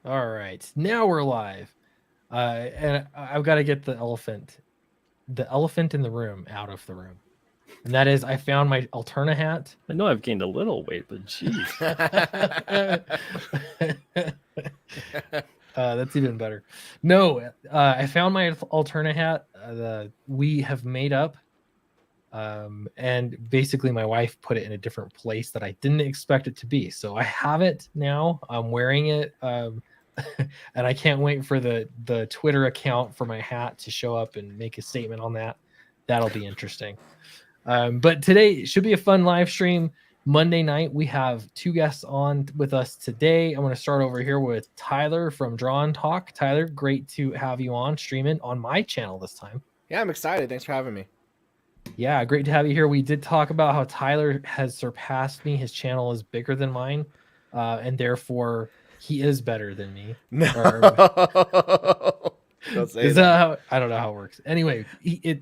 All right, now we're live. And I've got to get the elephant in the room out of the room. And that is, I found my Alterna hat. I know I've gained a little weight, but geez. That's even better. No, I found my Alterna hat. We have made up. And basically, my wife put it in a different place that I didn't expect it to be. So I have it now. I'm wearing it. And I can't wait for the Twitter account for my hat to show up and make a statement on that. That'll be interesting. But today should be a fun live stream. Monday night, we have two guests on with us today. I'm going to start over here with Tyler from Draw and Talk. Tyler, great to have you on streaming on my channel this time. Yeah, I'm excited. Thanks for having me. Yeah, great to have you here. We did talk about how Tyler has surpassed me. His channel is bigger than mine, and therefore he is better than me. No. Don't say is that how, I don't know how it works. Anyway,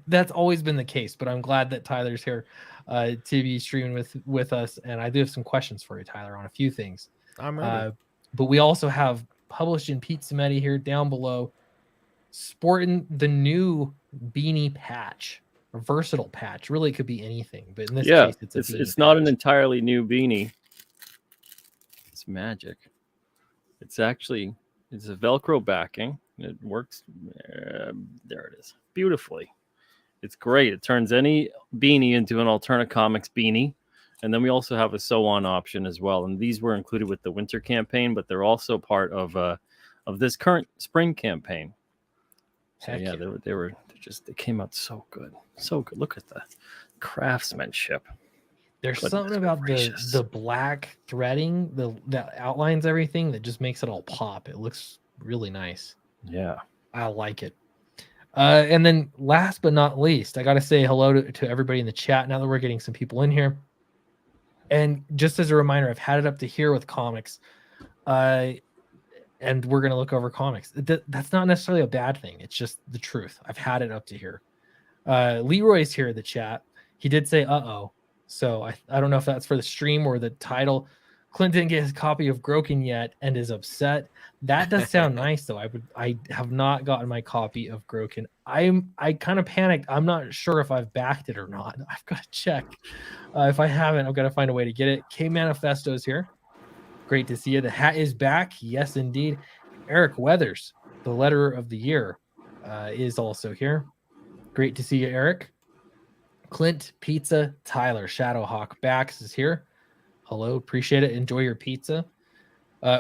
that's always been the case, but I'm glad that Tyler's here to be streaming with us. And I do have some questions for you, Tyler, on a few things. I'm ready. But we also have Published in Pete Samedi here down below, sporting the new beanie patch, a versatile patch. Really, it could be anything, but in this case, it's not an entirely new beanie. It's magic. It's a Velcro backing. It works. There it is. Beautifully. It's great. It turns any beanie into an Alterna Comics beanie. And then we also have a sew-on option as well. And these were included with the winter campaign, but they're also part of this current spring campaign. So yeah, they came out so good. So good. Look at the craftsmanship. There's something about the black threading that outlines everything that just makes it all pop. It looks really nice. Yeah, I like it. And then last but not least, I got to say hello to everybody in the chat now that we're getting some people in here. And just as a reminder, I've had it up to here with comics, and we're going to look over comics. That's not necessarily a bad thing. It's just the truth. I've had it up to here. Leroy's here in the chat. He did say, uh-oh. So I don't know if that's for the stream or the title. Clint didn't get his copy of Groken yet and is upset. That does sound nice, though. I have not gotten my copy of Groken. I kind of panicked. I'm not sure if I've backed it or not. I've got to check. If I haven't, I've got to find a way to get it. K Manifesto's here. Great to see you. The hat is back. Yes, indeed. Eric Weathers, the letter of the year, is also here. Great to see you, Eric. Clint Pizza Tyler Shadowhawk Backs is here. Hello, appreciate it. Enjoy your pizza. I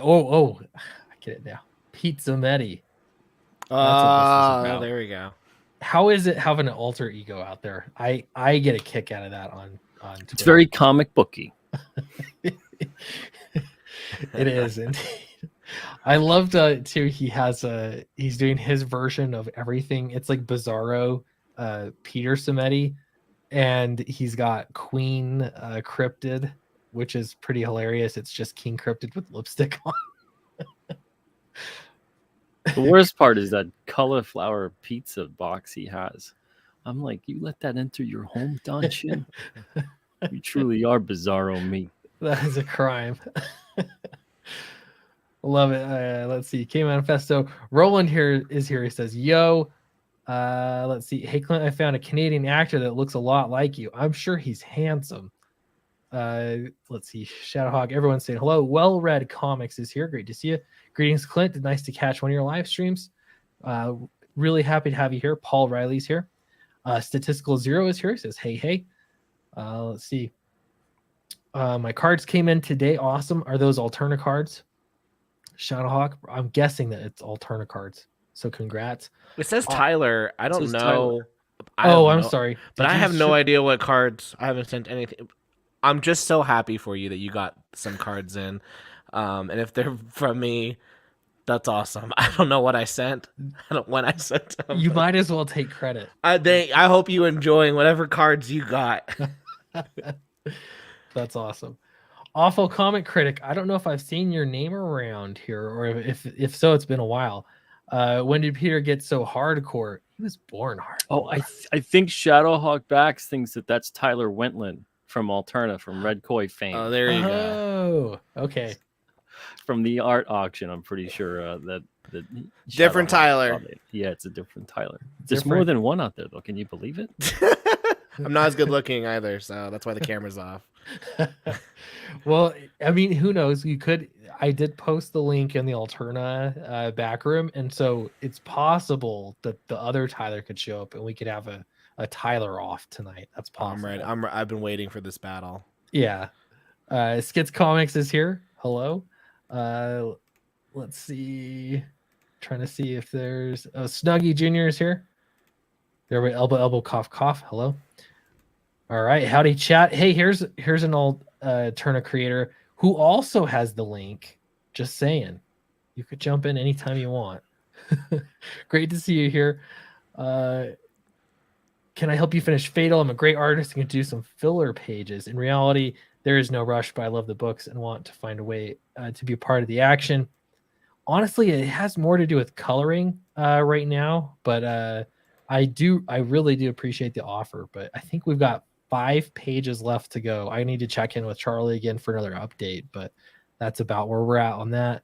get it now. Pizza Medi. There we go. How is it having an alter ego out there? I get a kick out of that on Twitter. It's very comic booky. It is indeed. I loved too. He's doing his version of everything. It's like Bizarro, Peter Samedi, and he's got Queen Cryptid, which is pretty hilarious. It's just King Cryptid with lipstick on. The worst part is that cauliflower pizza box he has. I'm like, you let that enter your home, Don? You truly are Bizarro me. That is a crime. Love it. Let's see. K Manifesto. Roland is here. He says, yo. Let's see. Hey, Clint, I found a Canadian actor that looks a lot like you. I'm sure he's handsome. Let's see. Shadowhawk. Everyone's saying hello. Well-Read Comics is here. Great to see you. Greetings, Clint. Nice to catch one of your live streams. Really happy to have you here. Paul Riley's here. Statistical Zero is here. He says, hey. Let's see. My cards came in today. Awesome. Are those Alterna cards? Shadowhawk. I'm guessing that it's Alterna cards. So congrats. It says Tyler. I don't know. I'm sorry. But I have no idea what cards. I haven't sent anything. I'm just so happy for you that you got some cards in. And if they're from me, that's awesome. I don't know what I sent. I don't when I sent them. You might as well take credit. I hope you enjoying whatever cards you got. That's awesome. Awful Comic Critic. I don't know if I've seen your name around here, or if so, it's been a while. When did Peter get so hardcore? He was born hard. Oh, I think Shadowhawk Backs thinks that's Tyler Wentland from Alterna, from Red Koi fame. Oh, there you go. Oh, okay. from the art auction. I'm pretty sure that Different Tyler. Yeah, it's a different Tyler. There's more Different. than one out there, though. Can you believe it? I'm not as good looking either, so that's why the camera's off. Well, I mean, who knows? You could. I did post the link in the Alterna back room, and so it's possible that the other Tyler could show up, and we could have a Tyler off tonight. That's possible. I'm ready. I've been waiting for this battle. Yeah. Skits Comics is here. Hello. Let's see. Trying to see if there's Snuggy Jr. is here. There we elbow cough cough. Hello. All right. Howdy chat. Hey, here's an old Turner creator who also has the link. Just saying. You could jump in anytime you want. Great to see you here. Can I help you finish Fatal? I'm a great artist and can do some filler pages. In reality, there is no rush, but I love the books and want to find a way to be a part of the action. Honestly, it has more to do with coloring right now, but I really do appreciate the offer. But I think we've got 5 pages left to go. I need to check in with Charlie again for another update, but that's about where we're at on that.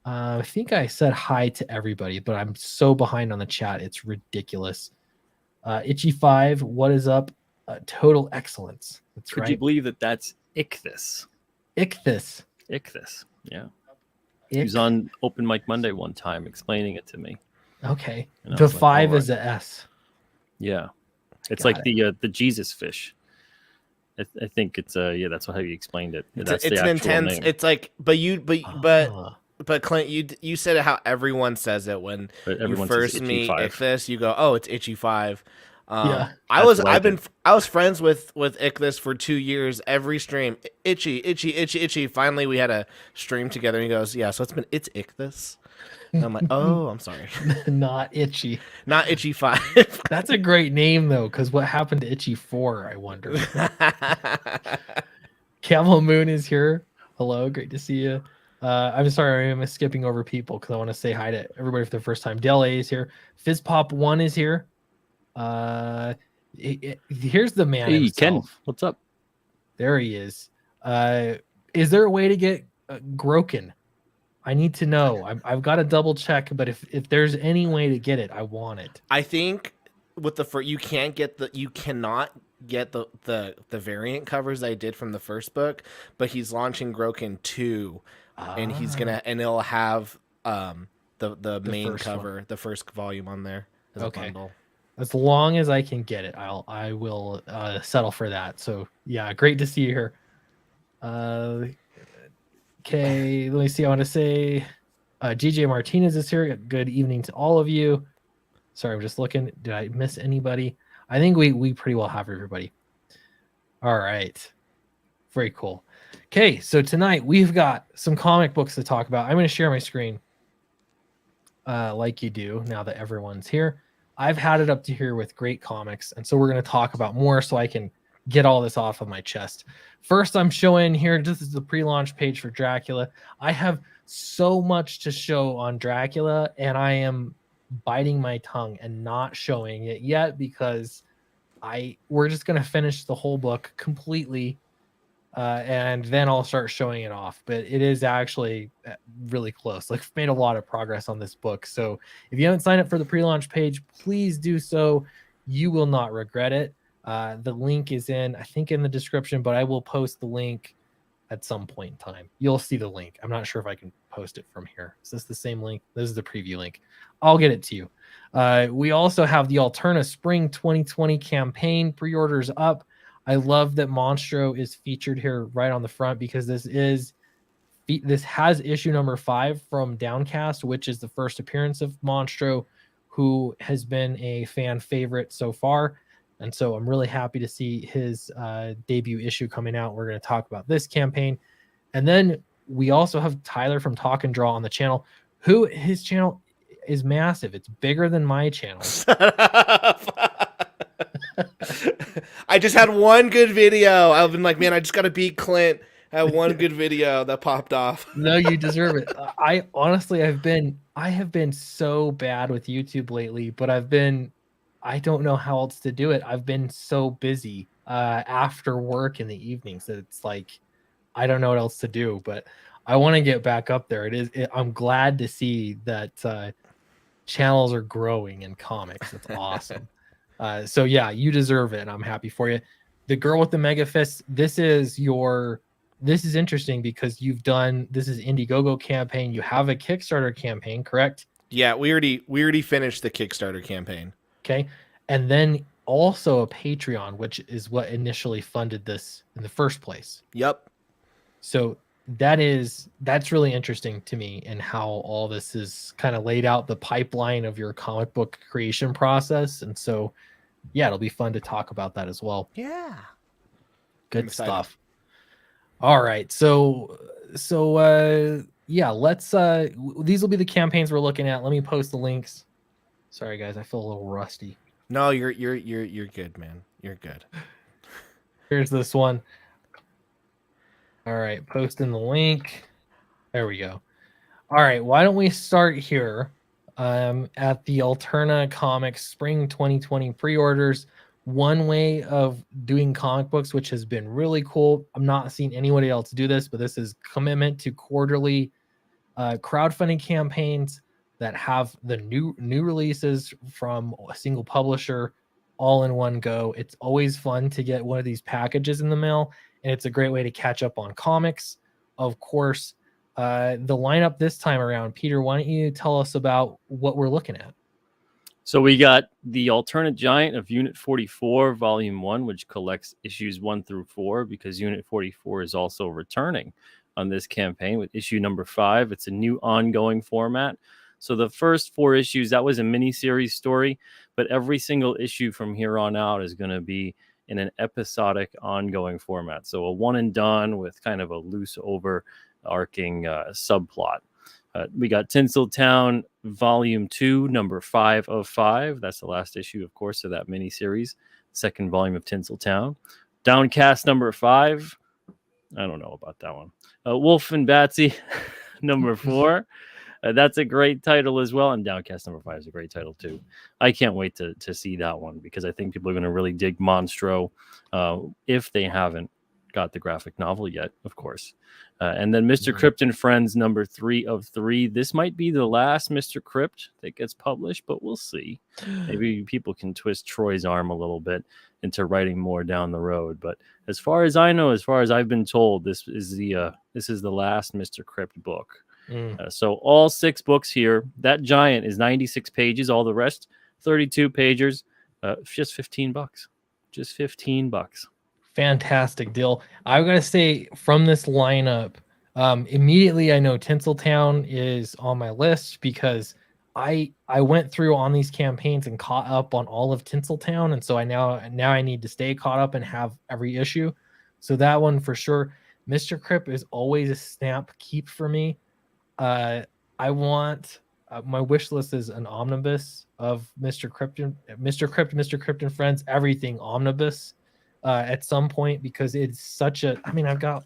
I think I said hi to everybody, but I'm so behind on the chat. It's ridiculous. Itchy5, what is up? Total excellence. That's Could right. you believe that that's Ichthus? Ichthus. Ichthus. Yeah. He was on Open Mic Monday one time explaining it to me. Okay. And I The was like, 5 all is right. a S. Yeah. It's Got like the Jesus fish. I think it's that's how you explained it. That's It's the an actual intense. name. It's like, Ah. but Clint, you said it how everyone says it when But you everyone says first Itchy meet 5. Ichthus. You go, oh, it's Itchy5. Yeah. I was That's what I did. I was friends with Ichthus for 2 years. Every stream, itchy. Finally, we had a stream together. And he goes, yeah, so it's Ichthus. And I'm like, oh, I'm sorry, Not Itchy. not Itchy5. That's a great name though, because what happened to Itchy 4, I wonder. Camel Moon is here. Hello, great to see you. I'm sorry, I'm skipping over people because I want to say hi to everybody for the first time. Del A is here. FizzPop1 is here. Here's the man Hey, Ken, himself. what's up? There he is. Is there a way to get Groken? I need to know. I've got to double check, but if there's any way to get it, I want it. I think with the you cannot get the variant covers I did from the first book, but he's launching Groken 2, and he's gonna and it'll have the main first cover, one. the first volume on there as a Okay. bundle. As long as I can get it, I will settle for that. So yeah, great to see you here. Okay, let me see. I want to say GJ Martinez is here. Good evening to all of you. Sorry, I'm just looking. Did I miss anybody? I think we pretty well have everybody. All right. Very cool. Okay, so tonight we've got some comic books to talk about. I'm going to share my screen like you do now that everyone's here. I've had it up to here with great comics, and so we're going to talk about more so I can get all this off of my chest. First, I'm showing here, this is the pre-launch page for Dracula. I have so much to show on Dracula, and I am biting my tongue and not showing it yet because we're just going to finish the whole book completely, and then I'll start showing it off. But it is actually really close. Like, I've made a lot of progress on this book. So if you haven't signed up for the pre-launch page, please do so. You will not regret it. The link is in the description, but I will post the link at some point in time. You'll see the link. I'm not sure if I can post it from here. Is this the same link? This is the preview link. I'll get it to you. We also have the Alterna Spring 2020 campaign pre-orders up. I love that Monstro is featured here right on the front because this has issue number 5 from Downcast, which is the first appearance of Monstro, who has been a fan favorite so far. And so I'm really happy to see his debut issue coming out. We're going to talk about this campaign. And then we also have Tyler from Talk and Draw on the channel, who his channel is massive. It's bigger than my channel. I just had one good video. I've been like, man, I just got to beat Clint. I had one good video that popped off. No, you deserve it. I have been so bad with YouTube lately, but I don't know how else to do it. I've been so busy after work in the evenings that it's like I don't know what else to do. But I want to get back up there. I'm glad to see that channels are growing in comics. It's awesome. So yeah, you deserve it, and I'm happy for you. The Girl with the Mega Fist. This is interesting because this is Indiegogo campaign. You have a Kickstarter campaign, correct? Yeah, we already finished the Kickstarter campaign. Okay. And then also a Patreon, which is what initially funded this in the first place. Yep. So that's really interesting to me, and how all this is kind of laid out, the pipeline of your comic book creation process. And so yeah, it'll be fun to talk about that as well. Yeah. Good excited. stuff. All right. So yeah, let's these will be the campaigns we're looking at. Let me post the links. Sorry guys, I feel a little rusty. No, you're good, man. You're good. Here's this one. All right, posting the link. There we go. All right, why don't we start here at the Alterna Comics Spring 2020 pre-orders. One way of doing comic books, which has been really cool. I'm not seeing anybody else do this, but this is commitment to quarterly crowdfunding campaigns that have the new releases from a single publisher all in one go. It's always fun to get one of these packages in the mail, and it's a great way to catch up on comics. Of course, the lineup this time around, Peter, why don't you tell us about what we're looking at? So we got the Alternate Giant of Unit 44, Volume 1, which collects issues 1 through 4, because Unit 44 is also returning on this campaign with issue number 5. It's a new ongoing format. So the first 4 issues, that was a mini-series story, but every single issue from here on out is going to be in an episodic ongoing format. So a one and done with kind of a loose overarching subplot. We got Tinseltown Volume 2, number 5 of 5. That's the last issue, of course, of that miniseries. Second volume of Tinseltown. Downcast number 5. I don't know about that one. Wolf and Batsy number 4. That's a great title as well. And Downcast number 5 is a great title too. I can't wait to see that one, because I think people are going to really dig Monstro if they haven't got the graphic novel yet, of course. And then Mr. Crypt and Friends number 3 of 3. This might be the last Mr. Crypt that gets published, but we'll see. Maybe people can twist Troy's arm a little bit into writing more down the road. But as far as I know, as far as I've been told, this is the last Mr. Crypt book. So all 6 books here. That giant is 96 pages. All the rest, 32 pagers. Just $15. Just $15. Fantastic deal. I've got to say, from this lineup, immediately I know Tinseltown is on my list, because I went through on these campaigns and caught up on all of Tinseltown, and so now I need to stay caught up and have every issue. So that one for sure. Mr. Crypt is always a snap keep for me. I want my wish list is an omnibus of Mr. Crypt, Mr. Crypt and Friends, everything omnibus. At some point, because it's such a, I mean, I've got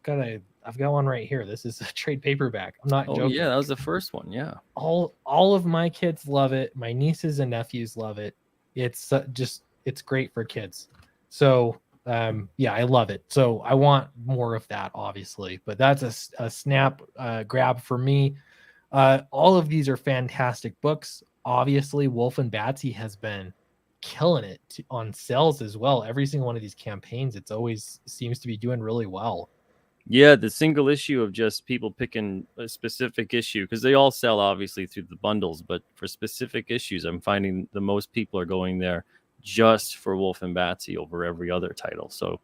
one right here. This is a trade paperback. I'm not joking. Yeah, that was the first one. Yeah. All of my kids love it. My nieces and nephews love it. It's it's great for kids. So yeah, I love it. So I want more of that, obviously, but that's a snap grab for me. All of these are fantastic books. Obviously, Wolf and Batsy has been killing it on sales as well. Every single one of these campaigns, it's always seems to be doing really well. Yeah, the single issue of just people picking a specific issue, because they all sell obviously through the bundles, but for specific issues, I'm finding the most people are going there just for Wolf and Batsy over every other title. So,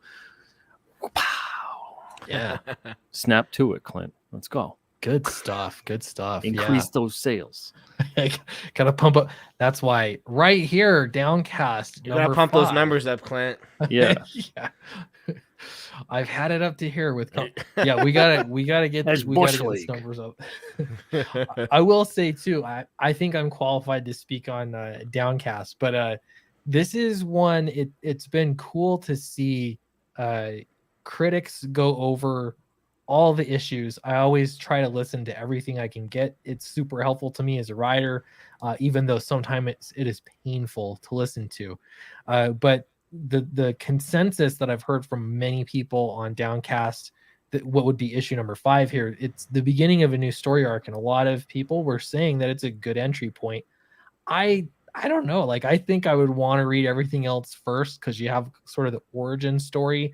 pow. Yeah. Snap to it, Clint. Let's go. Good stuff. Good stuff. Increase those sales. Gotta pump up. That's why right here, Downcast. You gotta pump 5. Those numbers up, Clint. Yeah. Yeah. I've had it up to here with. Yeah, we gotta get these numbers up. I will say too. I think I'm qualified to speak on Downcast, but this is one. It's been cool to see critics go over all the issues. I always try to listen to everything I can get. It's super helpful to me as a writer, even though sometimes it is painful to listen to. But the consensus that I've heard from many people on Downcast what would be issue number 5 here. It's the beginning of a new story arc, and a lot of people were saying that it's a good entry point. I don't know. Like, I think I would want to read everything else first, because you have sort of the origin story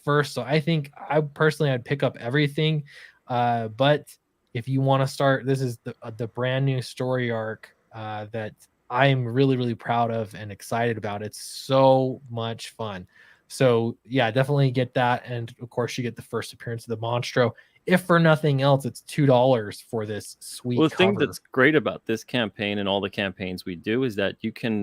first. So I think I'd pick up everything. But if you want to start, this is the brand new story arc that I'm really, really proud of and excited about. It's so much fun. So yeah, definitely get that. And of course, you get the first appearance of the Monstro. If for nothing else, it's $2 for this sweet Well, the thing cover. that's great about this campaign and all the campaigns we do is that you can,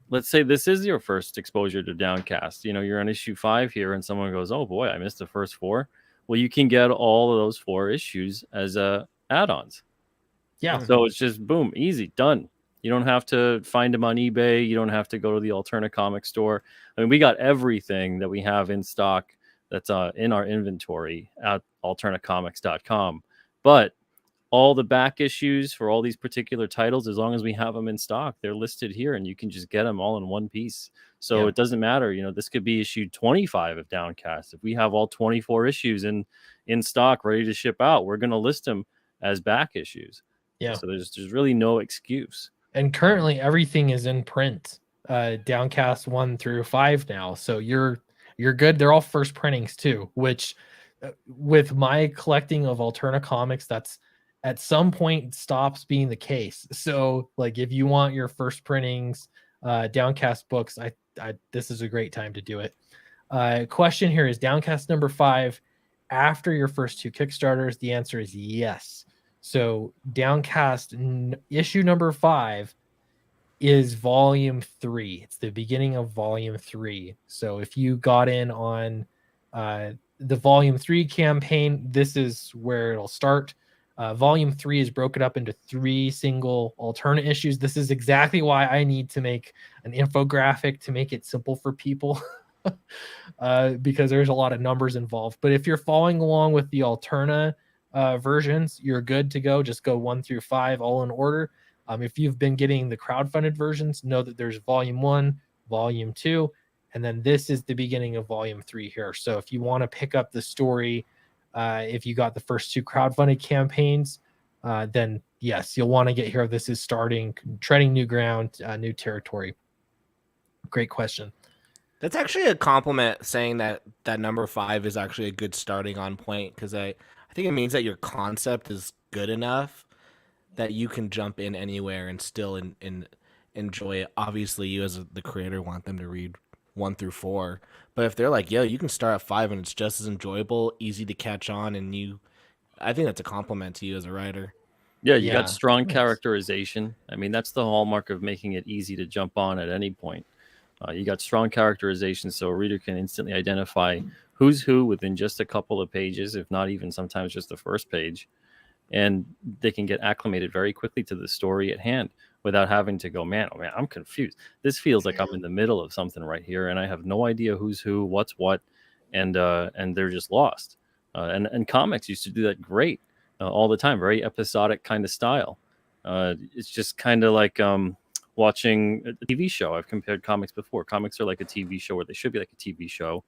let's say this is your first exposure to Downcast. You know, you're on issue 5 here, and someone goes, "Oh boy, I missed the first 4." Well, you can get all of those 4 issues as add-ons. Yeah. So it's just boom, easy, done. You don't have to find them on eBay. You don't have to go to the Alterna comic store. I mean, we got everything that we have in stock that's in our inventory at alternacomics.com. But all the back issues for all these particular titles, as long as we have them in stock, they're listed here, and you can just get them all in one piece. So Yeah. it doesn't matter. You know, this could be issue 25 of Downcast. If we have all 24 issues in stock ready to ship out, we're going to list them as back issues. Yeah. So there's really no excuse. And currently everything is in print, Downcast 1 through 5 now. So you're good. They're all first printings too, which with my collecting of Alterna comics, that's at some point stops being the case. So like, if you want your first printings, Downcast books, this is a great time to do it. Question here is Downcast number 5 after your first 2 Kickstarters? The answer is yes. So Downcast issue number 5 is volume 3. It's the beginning of volume 3. So if you got in on the volume 3 campaign, this is where it'll start. Volume 3 is broken up into 3 single alternate issues. This is exactly why I need to make an infographic to make it simple for people. Because there's a lot of numbers involved. But if you're following along with the Alterna versions, you're good to go. Just go 1 through 5 all in order. If you've been getting the crowdfunded versions, know that there's volume 1, volume 2, and then this is the beginning of volume 3 here. So if you want to pick up the story, if you got the first 2 crowdfunded campaigns, then yes, you'll want to get here. This is starting, treading new ground, new territory. Great question. That's actually a compliment, saying that number 5 is actually a good starting on point, because I think it means that your concept is good enough that you can jump in anywhere and still enjoy it. Obviously, you as the creator want them to read 1 through 4, but if they're like, yo, you can start at 5 and it's just as enjoyable, easy to catch on, and I think that's a compliment to you as a writer. Yeah, you Yeah, got strong nice. characterization. I mean, that's the hallmark of making it easy to jump on at any point. You got strong characterization, so a reader can instantly identify who's who within just a couple of pages, if not even sometimes just the first page. And they can get acclimated very quickly to the story at hand without having to go, man, oh man, I'm confused. This feels like I'm in the middle of something right here, and I have no idea who's who, what's what, and they're just lost. And comics used to do that great all the time, very episodic kind of style. It's just kind of like watching a TV show. I've compared comics before. Comics are like a TV show, or they should be like a TV show,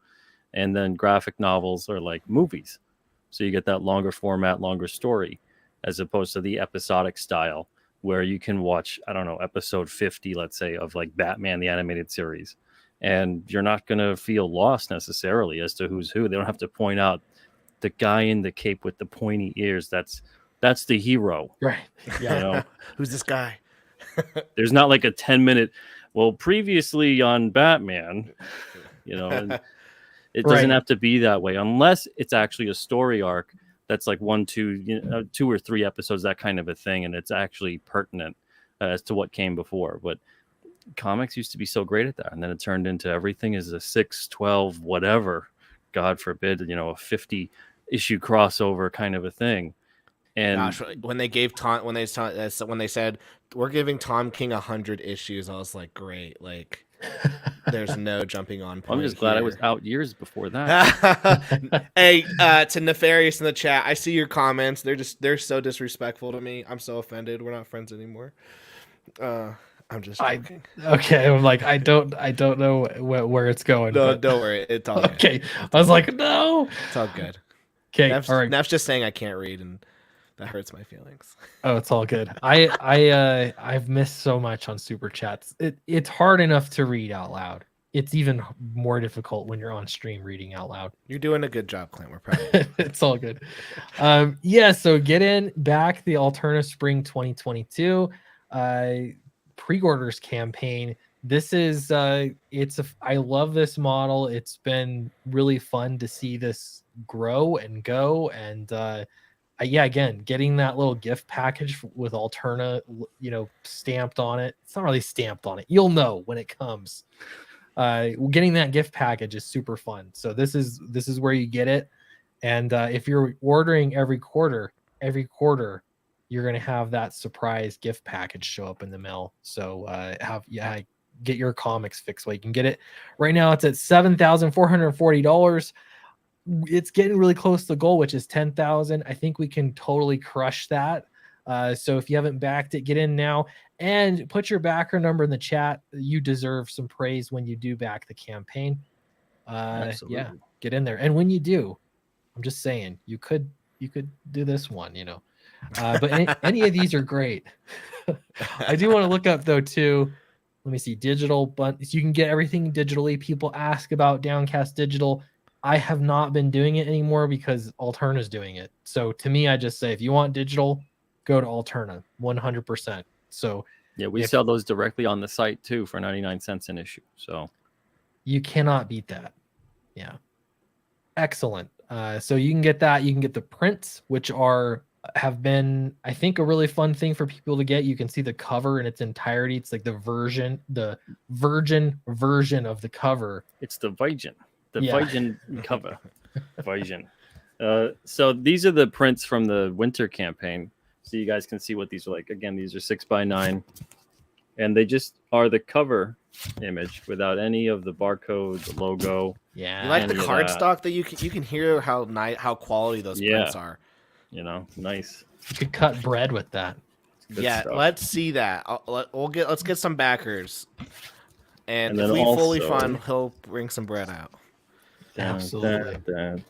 and then graphic novels are like movies. So you get that longer format, longer story, as opposed to the episodic style where you can watch, I don't know, episode 50, let's say, of like Batman, the animated series. And you're not going to feel lost necessarily as to who's who. They don't have to point out the guy in the cape with the pointy ears. That's the hero. Right. Yeah. You know, Who's this guy? there's not like a 10-minute, well, previously on Batman, you know, and it doesn't Right. have to be that way unless it's actually a story arc that's like 1, 2, 2 or 3 episodes, that kind of a thing, and it's actually pertinent as to what came before. But comics used to be so great at that, and then it turned into everything is a 6, 12, whatever, God forbid, you know, a 50 issue crossover kind of a thing. And Gosh, when they gave Tom, when they said we're giving Tom King 100 issues, I was like, great, like there's no jumping on point. I'm just glad I was here. out years before that. Hey, to Nefarious in the chat, I see your comments. They're so disrespectful to me. I'm so offended. We're not friends anymore. I'm just joking. Okay. I'm like, I don't know where it's going. No, but- don't worry. It's all good. Okay. I was like, no. It's all good. Okay, Neff's, all right. Neff's just saying I can't read, and that hurts my feelings. Oh, it's all good. I've missed so much on super chats. It's hard enough to read out loud. It's even more difficult when you're on stream reading out loud. You're doing a good job, Clint. We're proud of you. It's all good. Yeah, so get in back the Alterna Spring 2022 pre-orders campaign. This is I love this model. It's been really fun to see this grow and go, and yeah, again, getting that little gift package with Alterna, stamped on it. It's not really stamped on it. You'll know when it comes. Getting that gift package is super fun. So this is where you get it. And if you're ordering every quarter, you're gonna have that surprise gift package show up in the mail. So get your comics fixed while you can get it. Right now it's at $7,440. It's getting really close to the goal, which is 10,000. I think we can totally crush that. So if you haven't backed it, get in now and put your backer number in the chat. You deserve some praise when you do back the campaign. Yeah, get in there. And when you do, I'm just saying, you could do this one, but any of these are great. I do want to look up though too. Let me see, digital, but you can get everything digitally. People ask about Downcast Digital. I have not been doing it anymore because Alterna is doing it. So to me, I just say, if you want digital, go to Alterna 100%. So yeah, we sell those directly on the site too for 99 cents an issue. So you cannot beat that. Yeah. Excellent. So you can get that. You can get the prints, which have been, I think, a really fun thing for people to get. You can see the cover in its entirety. It's like the virgin version of the cover. It's the Virgin. The Virgin cover. Virgin. So these are the prints from the winter campaign. So you guys can see what these are like. Again, these are 6x9. And they just are the cover image without any of the barcode, the logo. Yeah. You like the cardstock that you can hear how quality those prints are. Nice. You could cut bread with that. Good yeah, stuff. let's see that. Let's get some backers. And if then we fully also- fund, he'll bring some bread out. Absolutely.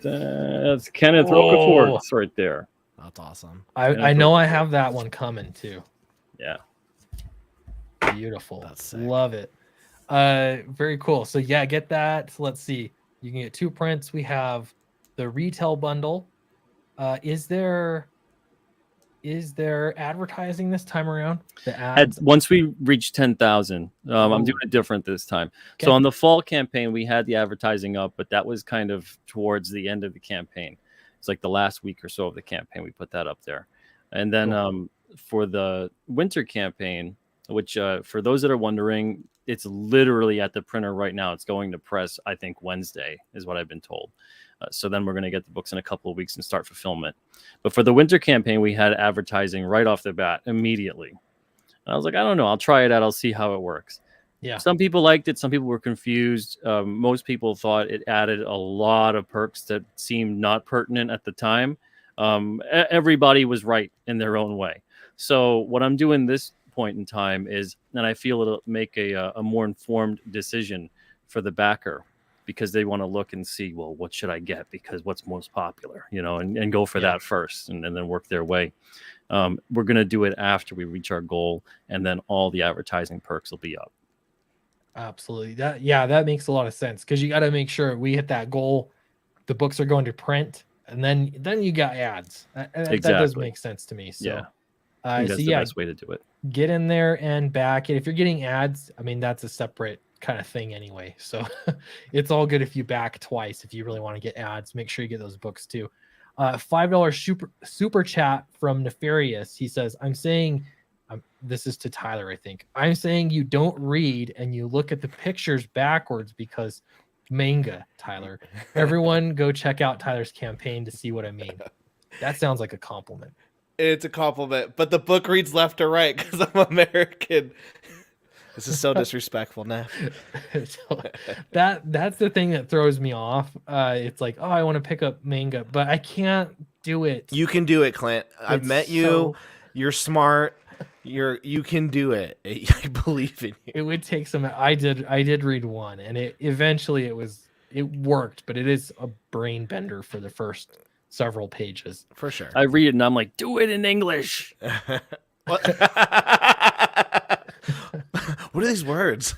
That's Kenneth Whoa. Rocafort's right there. That's awesome. I know I have that one coming too. Yeah. Beautiful. That's sick. Love it. Very cool. So yeah, get that. So let's see. You can get 2 prints. We have the retail bundle. Is there advertising this time around? The ads? Once we reach 10,000, I'm Ooh. doing it different this time. Okay. So on the fall campaign, we had the advertising up, but that was kind of towards the end of the campaign. It's like the last week or so of the campaign, we put that up there. And then for the winter campaign, which for those that are wondering, it's literally at the printer right now. It's going to press, I think, Wednesday is what I've been told. So then we're going to get the books in a couple of weeks and start fulfillment. But for the winter campaign, we had advertising right off the bat immediately. And I was like, I don't know. I'll try it out. I'll see how it works. Yeah. Some people liked it. Some people were confused. Most people thought it added a lot of perks that seemed not pertinent at the time. Everybody was right in their own way. So what I'm doing this point in time is, and I feel it'll make a more informed decision for the backer, because they want to look and see, well, what should I get? Because what's most popular, and go for that first and then work their way. We're going to do it after we reach our goal, and then all the advertising perks will be up. Absolutely. That makes a lot of sense, because you got to make sure we hit that goal. The books are going to print, and then you got ads. That does make sense to me. So, yeah, I think that's the best way to do it. Get in there and back it. If you're getting ads, I mean, that's a separate kind of thing anyway. So it's all good if you back twice. If you really want to get ads, make sure you get those books too. $5 super chat from Nefarious. He says, I'm saying, this is to Tyler, I think. I'm saying you don't read and you look at the pictures backwards because manga, Tyler. Everyone go check out Tyler's campaign to see what I mean. That sounds like a compliment. It's a compliment, but the book reads left or right because I'm American. This is so disrespectful now. So that's the thing that throws me off. It's like, oh, I want to pick up manga, but I can't do it. You can do it, Clint. I've met you. You're smart. You can do it. I believe in you. It would take some. I did read one, and it worked, but it is a brain bender for the first several pages. For sure. I read it and I'm like, do it in English. What? What are these words?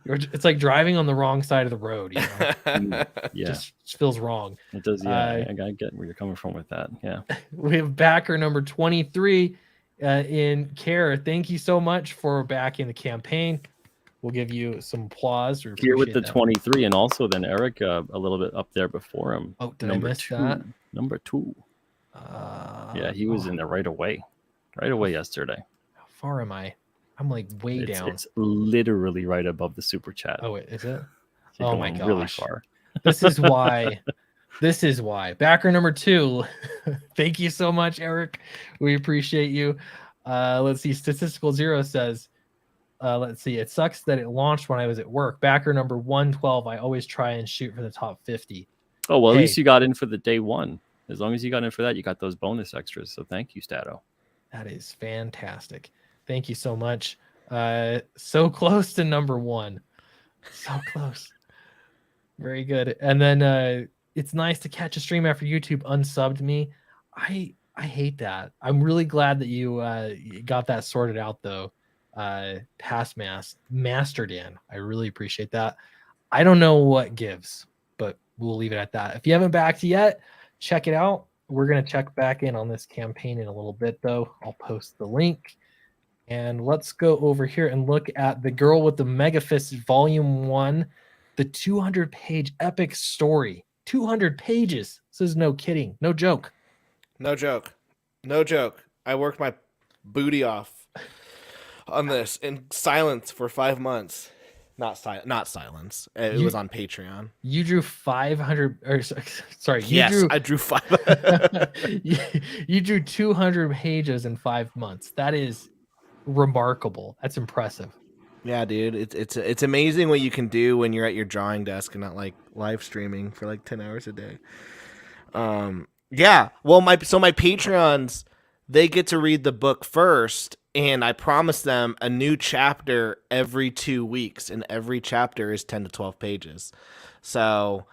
It's like driving on the wrong side of the road. You know? Yeah, Just feels wrong. it does. Yeah, I get where you're coming from with that. Yeah. We have backer number 23 in Kara. Thank you so much for backing the campaign. We'll give you some applause. We Here with the appreciate that. 23, and also then Eric a little bit up there before him. Oh, did I miss that? Number 2. Yeah, he was in there right away yesterday. How far am I? I'm like way down. It's literally right above the super chat. Oh, is it? You're Oh my going really gosh. far. This is why. This is why. Backer number 2. Thank you so much, Eric. We appreciate you. Let's see. Statistical Zero says, let's see. It sucks that it launched when I was at work. Backer number 112. I always try and shoot for the top 50. Oh, well, at Hey. least you got in for the day 1. As long as you got in for that, you got those bonus extras. So thank you, Stato. That is fantastic. Thank you so much. So close to number 1. So close. Very good. And then it's nice to catch a stream after YouTube unsubbed me. I hate that. I'm really glad that you got that sorted out though. Past mastered in. I really appreciate that. I don't know what gives, but we'll leave it at that. If you haven't backed yet, check it out. We're gonna check back in on this campaign in a little bit though. I'll post the link. And let's go over here and look at The Girl with the Mega Fist Volume 1, the 200-page epic story. 200 pages. This is no kidding. No joke. No joke. No joke. I worked my booty off on this in silence for 5 months. Not silence. It You- was on Patreon. You drew 500 or sorry, you Yes, drew I drew 5. you drew 200 pages in 5 months. That is remarkable. That's impressive. Yeah, dude, it's amazing what you can do when you're at your drawing desk and not like live streaming for like 10 hours a day. Yeah, well, my Patreons, they get to read the book first, and I promise them a new chapter every 2 weeks, and every chapter is 10 to 12 pages. So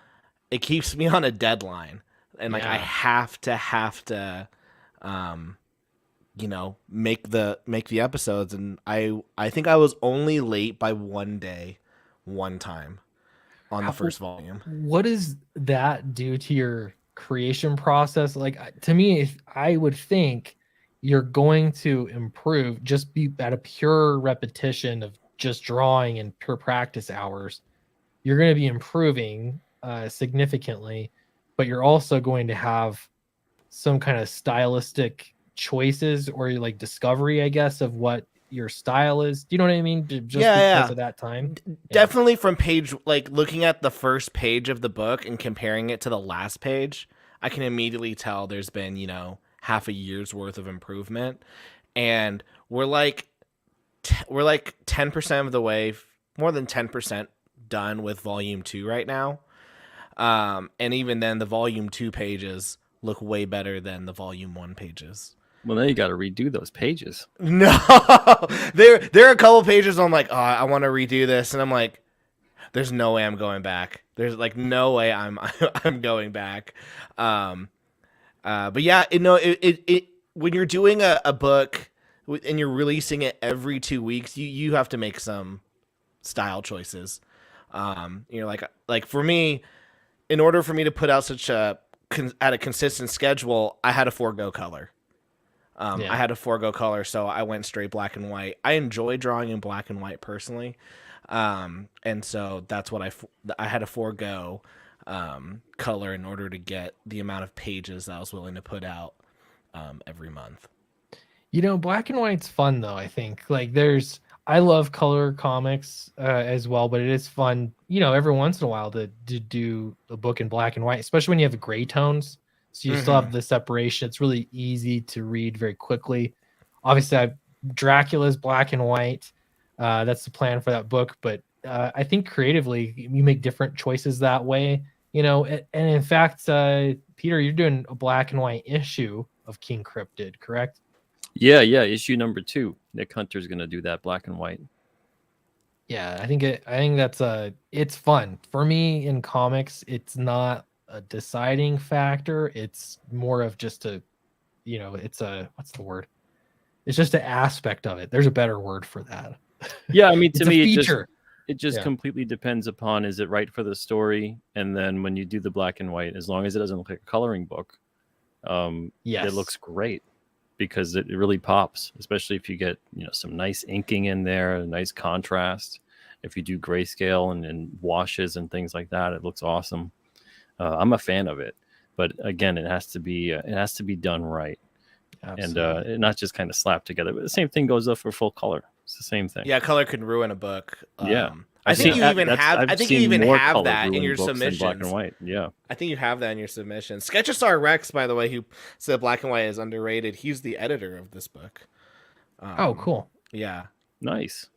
it keeps me on a deadline, and like I Yeah. have to make the episodes, and I think I was only late by 1 day one time on the first volume. What does that do to your creation process? Like to me, I would think you're going to improve just be at a pure repetition of just drawing and pure practice hours. You're going to be improving significantly, but you're also going to have some kind of stylistic choices or like discovery, I guess, of what your style is. Do you know what I mean? Just because of that time. Definitely from page, like looking at the first page of the book and comparing it to the last page, I can immediately tell there's been, half a year's worth of improvement. And we're like 10% of the way, more than 10% done with volume 2 right now. And even then the volume 2 pages look way better than the volume 1 pages. Well, then you got to redo those pages. No, there are a couple pages I'm like, oh, I want to redo this, and I'm like, there's no way I'm going back. There's like no way I'm going back. But yeah, it when you're doing a book and you're releasing it every 2 weeks, you have to make some style choices. Like for me, in order for me to put out such at a consistent schedule, I had to forego color. I had to forego color, so I went straight black and white. I enjoy drawing in black and white personally, and so that's what I had to forego color in order to get the amount of pages that I was willing to put out every month. Black and white's fun though. I think I love color comics as well, but it is fun, every once in a while to do a book in black and white, especially when you have gray tones. So you still have the separation. It's really easy to read very quickly. Obviously, Dracula's black and white. That's the plan for that book. But I think creatively, you make different choices that way. And in fact, Peter, you're doing a black and white issue of King Cryptid, correct? Yeah. Issue number 2. Nick Hunter's going to do that black and white. Yeah, I think that's it's fun for me in comics. It's not a deciding factor. It's more of just a, it's a, what's the word? It's just an aspect of it. There's a better word for that. Yeah, I mean, It's to a me, feature. it just Yeah. completely depends upon, is it right for the story? And then when you do the black and white, as long as it doesn't look like a coloring book, Yes. it looks great, because it really pops, especially if you get, some nice inking in there, a nice contrast. If you do grayscale and washes and things like that, it looks awesome. I'm a fan of it, but again, it has to be done right. Absolutely. And not just kind of slapped together. But the same thing goes up for full color. It's the same thing. Yeah, color can ruin a book. Yeah. I think you even have. I've I think you seen even more have color that in ruin your books than black and submissions. white. Yeah. I think you have that in your submission. Sketchestar Rex, by the way, who said black and white is underrated. He's the editor of this book. Oh, cool. Yeah. Nice.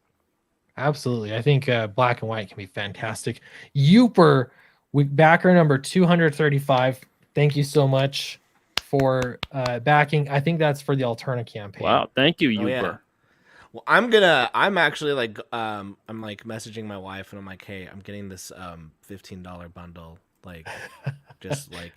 Absolutely. I think black and white can be fantastic. Youper, backer number 235. Thank you so much for backing. I think that's for the Alterna campaign. Wow. Thank you, Oh, Uber. yeah. Well, I'm actually like, I'm like messaging my wife and I'm like, hey, I'm getting this $15 bundle. Like, just like,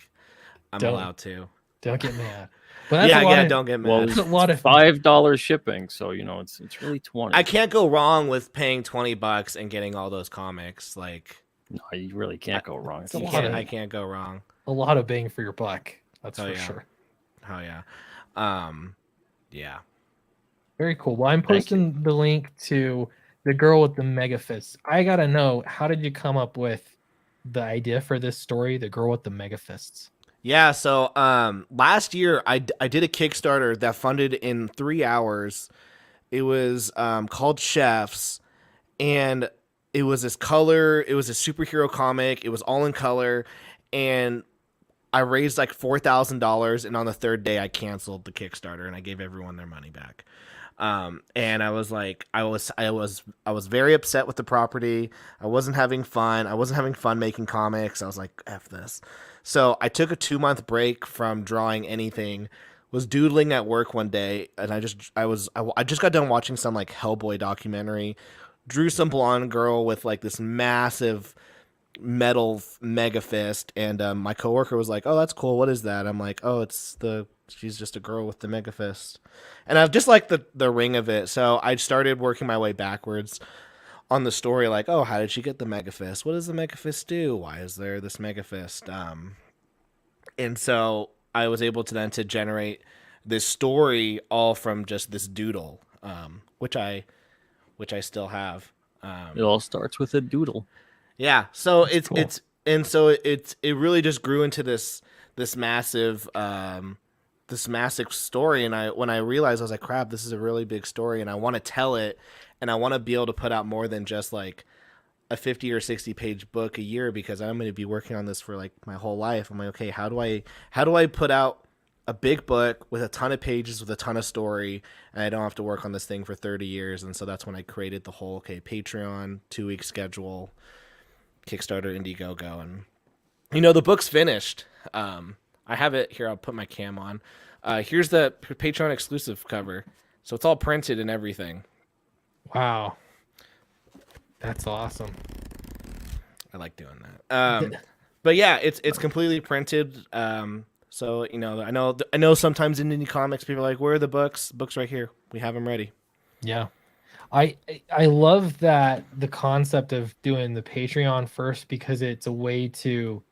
I'm Don't. allowed to. Don't get mad. But that's Yeah, a lot yeah, of, don't get mad. Well, that's a lot of $5 shipping, so it's really 20. I can't go wrong with paying $20 and getting all those comics. Like, No, you really can't go wrong. It's a you lot can't, of- I can't go wrong. a lot of bang for your buck. That's Oh, for yeah. sure. Oh yeah. Yeah. Very cool. Well, I'm Thank you. posting the link to the girl with the mega fists. I gotta know, how did you come up with the idea for this story, the girl with the mega fists? Yeah, so last year I did a Kickstarter that funded in 3 hours. It was called Chefs, and it was a superhero comic. It was all in color, and I raised like $4,000, and on the third day I canceled the Kickstarter and I gave everyone their money back. And I was like, I was very upset with the property. I wasn't having fun. I wasn't having fun making comics. I was like, F this. So I took a 2-month break from drawing anything, was doodling at work one day, and I just got done watching some like Hellboy documentary, drew some blonde girl with like this massive metal mega fist, and my coworker was like, oh, that's cool. What is that? I'm like, oh, she's just a girl with the mega fist. And I just like the ring of it. So I started working my way backwards on the story, like, oh, how did she get the mega fist? What does the mega fist do? Why is there this mega fist? And so I was able to then to generate this story all from just this doodle, which I still have. It all starts with a doodle. Yeah, so Cool. it really just grew into this massive story, and when I realized, I was like, crap, this is a really big story, and I want to tell it, and I want to be able to put out more than just like a 50 or 60 page book a year, because I'm going to be working on this for like my whole life. I'm like, okay, how do I put out a big book with a ton of pages with a ton of story, and I don't have to work on this thing for 30 years? And so that's when I created the whole Patreon 2-week schedule, Kickstarter, Indiegogo, and the book's finished. I have it here. I'll put my cam on. Here's the Patreon exclusive cover, so it's all printed and everything. Wow. That's awesome. I like doing that. But yeah, it's completely printed. So I know sometimes in indie comics people are like, where are the books? Books right here. We have them ready. Yeah. I love that, the concept of doing the Patreon first, because it's a way to,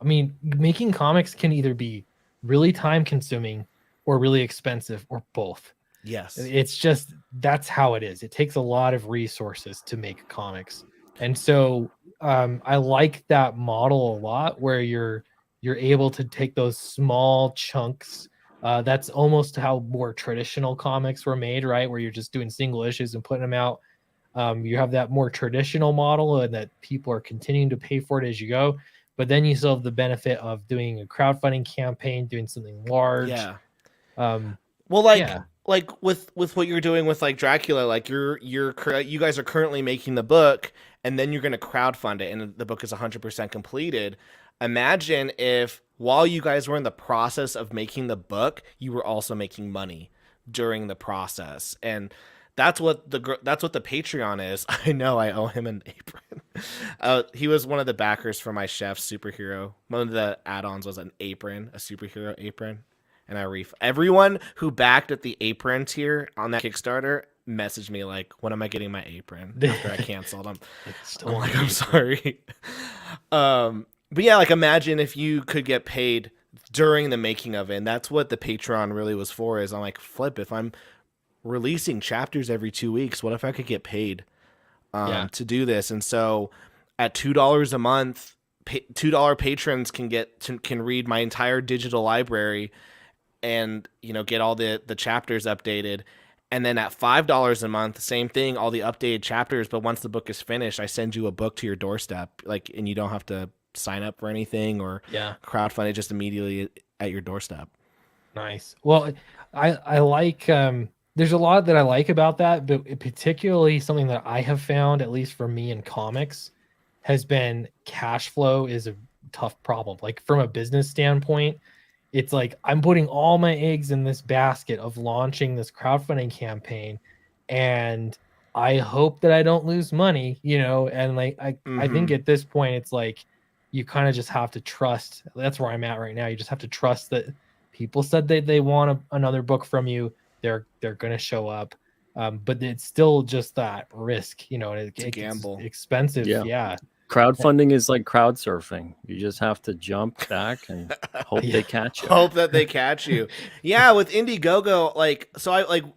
making comics can either be really time consuming or really expensive, or both. Yes. It's just, that's how it is. It takes a lot of resources to make comics. And so I like that model a lot, where you're able to take those small chunks. That's almost how more traditional comics were made, right? Where you're just doing single issues and putting them out. You have that more traditional model, and that people are continuing to pay for it as you go. But then you still have the benefit of doing a crowdfunding campaign, doing something large. Yeah. Well, Like with what you're doing with like Dracula, like you guys are currently making the book, and then you're going to crowdfund it, and the book is 100% completed. Imagine if while you guys were in the process of making the book, you were also making money during the process. And that's what the Patreon is. I know I owe him an apron. He was one of the backers for my chef superhero. One of the add-ons was an apron, a superhero apron, and everyone who backed at the apron tier on that Kickstarter messaged me like, "When am I getting my apron?" After I canceled them. I'm like, "I'm sorry." But yeah, like imagine if you could get paid during the making of it. And that's what the Patreon really was for. Is I'm like, flip, if I'm releasing chapters every 2 weeks, what if I could get paid to do this? And so at $2 a month, $2 patrons can read my entire digital library and get all the chapters updated. And then at $5 a month, same thing, all the updated chapters. But once the book is finished, I send you a book to your doorstep, and you don't have to sign up for anything or crowdfund it, just immediately at your doorstep. Nice. Well, I like there's a lot that I like about that, but particularly something that I have found, at least for me in comics, has been cash flow is a tough problem. Like from a business standpoint, it's like I'm putting all my eggs in this basket of launching this crowdfunding campaign, and I hope that I don't lose money, and like I think at this point it's like you kind of just have to trust. That's where I'm at right now. You just have to trust that people said they want another book from you. They're going to show up. But it's still just that risk, it gamble. It's expensive. Yeah. Crowdfunding is like crowd surfing. You just have to jump back and hope they catch you. Hope that they catch you. Yeah, with Indiegogo,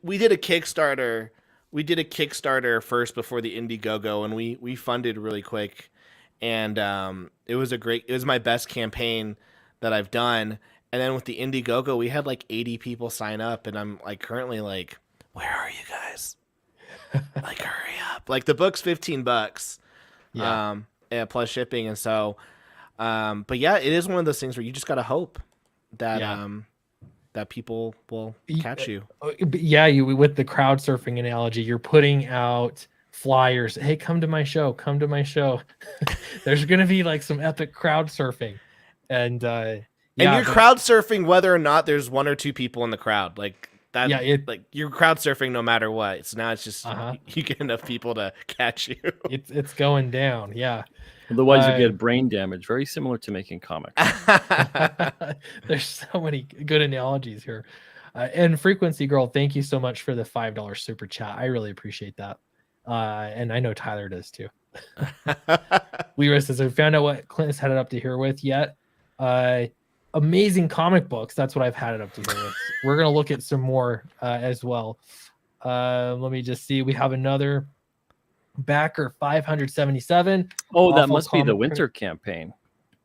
we did a Kickstarter. We did a Kickstarter first before the Indiegogo, and we funded really quick. And it was my best campaign that I've done. And then with the Indiegogo, we had like 80 people sign up, and I'm like currently like, where are you guys? Like, hurry up! Like the book's $15, plus shipping, and so, but yeah, it is one of those things where you just gotta hope that that people will catch you. Yeah, with the crowd surfing analogy, you're putting out flyers. Hey, come to my show. Come to my show. There's gonna be like some epic crowd surfing, and you're crowd surfing whether or not there's one or two people in the crowd. Like that. Yeah, you're crowd surfing no matter what. So now it's just you get enough people to catch you. It's going down. Yeah. Otherwise, you get brain damage. Very similar to making comics. There's so many good analogies here. And Frequency Girl, thank you so much for the $5 super chat. I really appreciate that. And I know Tyler does too. Leroy says, I found out what Clint has had it up to here with yet. Amazing comic books. That's what I've had it up to here with. We're going to look at some more as well. Let me just see. We have another backer, 577. Oh, that must be the winter campaign.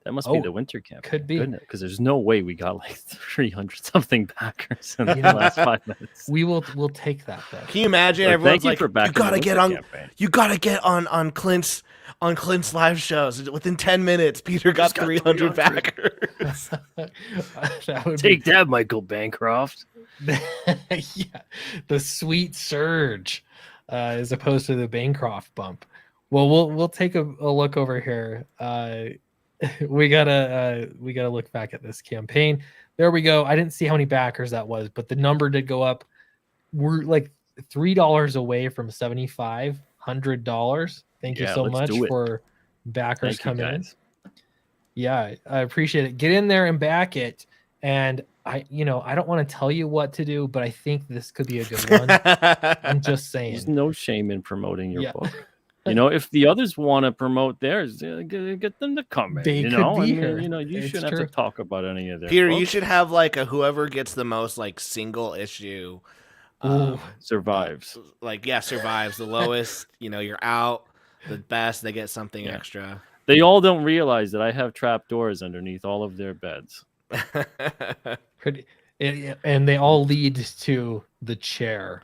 That must be the winter campaign. Could be. Because there's no way we got like 300 something backers in the last 5 minutes. We'll take that though. Can you imagine everyone's like, you gotta get on Clint's live shows within 10 minutes. Peter got 300 backers. Take that, Michael Bancroft. Yeah, the sweet surge, as opposed to the Bancroft bump. Well, we'll take a look over here. We gotta look back at this campaign. There we go. I didn't see how many backers that was, but the number did go up. We're like $3 away from $7,500. Thank you so much for backers coming in. Yeah, I appreciate it. Get in there and back it. And I don't want to tell you what to do, but I think this could be a good one. I'm just saying. There's no shame in promoting your book. If the others want to promote theirs, get them to come in. They could be here. You shouldn't have to talk about any of their Peter, books. you should have like whoever gets the most like single issue survives. Survives. The lowest, you're out. The best, they get something extra. They all don't realize that I have trap doors underneath all of their beds. And they all lead to the chair.